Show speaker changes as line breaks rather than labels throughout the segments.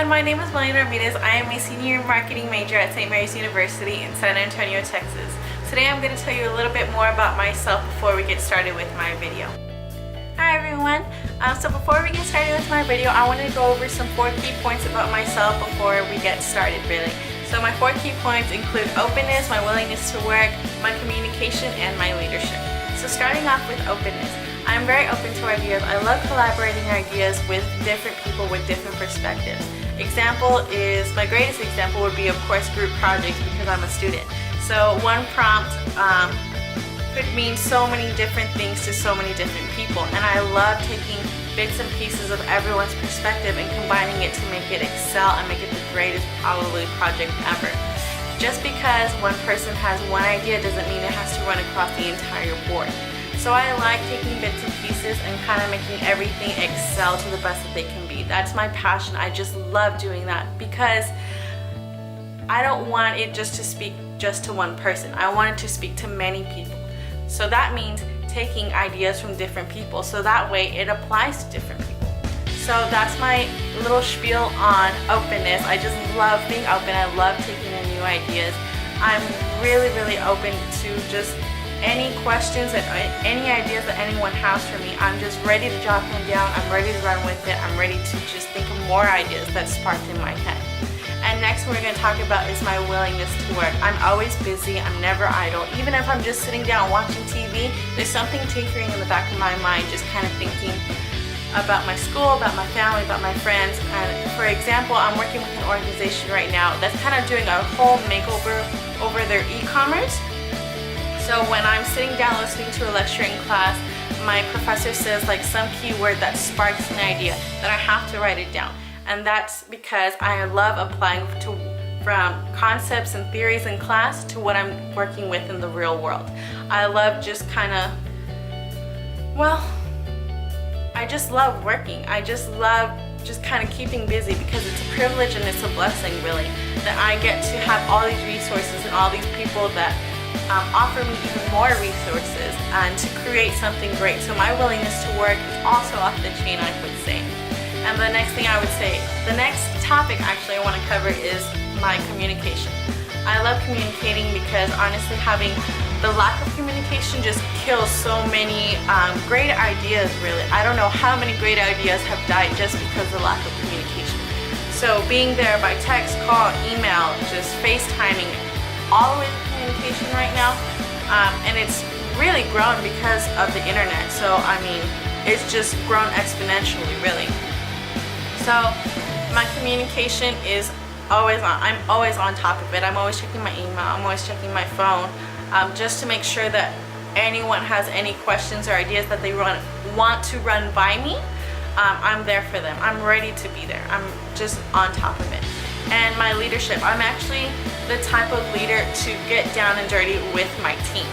everyone, my name is Melanie Ramirez. I am a senior marketing major at St. Mary's University in San Antonio, Texas. Today I'm going to tell you a little bit more about myself before we get started with my video. Hi everyone, so before we get started with my video, I wanted to go over some 4 key points about myself before we get started really. So my 4 key points include openness, my willingness to work, my communication, and my leadership. So starting off with openness. I'm very open to ideas. I love collaborating ideas with different people with different perspectives. My greatest example would be of course group projects because I'm a student. So one prompt could mean so many different things to so many different people, and I love taking bits and pieces of everyone's perspective and combining it to make it excel and make it the greatest probably project ever. Just because one person has one idea doesn't mean it has to run across the entire board. So I like taking bits and pieces and kind of making everything excel to the best that they can be. That's my passion. I just love doing that because I don't want it just to speak just to one person. I want it to speak to many people. So that means taking ideas from different people so that way it applies to different people. So that's my little spiel on openness. I just love being open. I love taking in new ideas. I'm really open to just any questions and any ideas that anyone has for me. I'm just ready to jot them down. I'm ready to run with it. I'm ready to just think of more ideas that sparked in my head. And next we're going to talk about is my willingness to work. I'm always busy. I'm never idle. Even if I'm just sitting down watching TV, there's something tinkering in the back of my mind, just kind of thinking about my school, about my family, about my friends. And for example, I'm working with an organization right now that's kind of doing a whole makeover over their e-commerce. So when I'm sitting down listening to a lecture in class, my professor says like some keyword that sparks an idea, that I have to write it down. And that's because I love applying from concepts and theories in class to what I'm working with in the real world. I love just kind of, I just love working. I just love just kind of keeping busy because it's a privilege and it's a blessing really that I get to have all these resources and all these people that offer me even more resources and to create something great. So my willingness to work is also off the chain, I would say. And the next thing I would say, the next topic actually I want to cover is my communication. I love communicating because honestly having the lack of communication just kills so many great ideas really. I don't know how many great ideas have died just because of the lack of communication. So being there by text, call, email, just FaceTiming, all the way to communication right now, and it's really grown because of the internet. So I mean, it's just grown exponentially really. So my communication is always on. I'm always on top of it. I'm always checking my email. I'm always checking my phone, just to make sure that anyone has any questions or ideas that they want to run by me. I'm there for them. I'm ready to be there. I'm just on top of it. And my leadership, I'm actually the type of leader to get down and dirty with my team.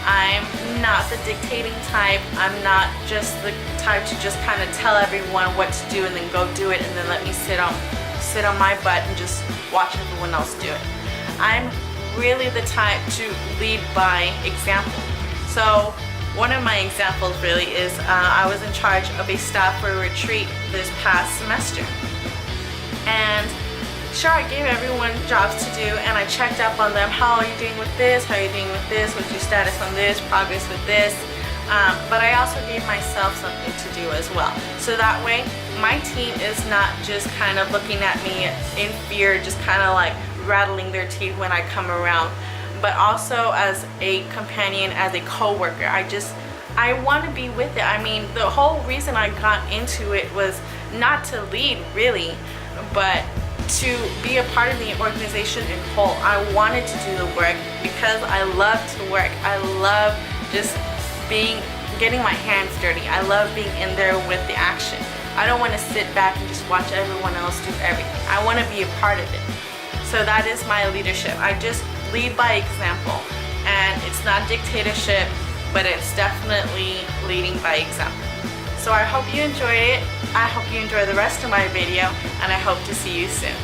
I'm not the dictating type. I'm not just the type to just kind of tell everyone what to do and then go do it and then let me sit on my butt and just watch everyone else do it. I'm really the type to lead by example. So one of my examples really is I was in charge of a staff for a retreat this past semester. And sure, I gave everyone jobs to do and I checked up on them. How are you doing with this? How are you doing with this? What's your status on this? Progress with this? But I also gave myself something to do as well. So that way, my team is not just kind of looking at me in fear, just kind of like rattling their teeth when I come around, but also as a companion, as a co-worker. I want to be with it. I mean, the whole reason I got into it was not to lead really, but to be a part of the organization in whole. I wanted to do the work because I love to work. I love just getting my hands dirty. I love being in there with the action. I don't want to sit back and just watch everyone else do everything. I want to be a part of it. So that is my leadership. I just lead by example, and it's not dictatorship, but it's definitely leading by example. So I hope you enjoyed it. I hope you enjoy the rest of my video, and I hope to see you soon.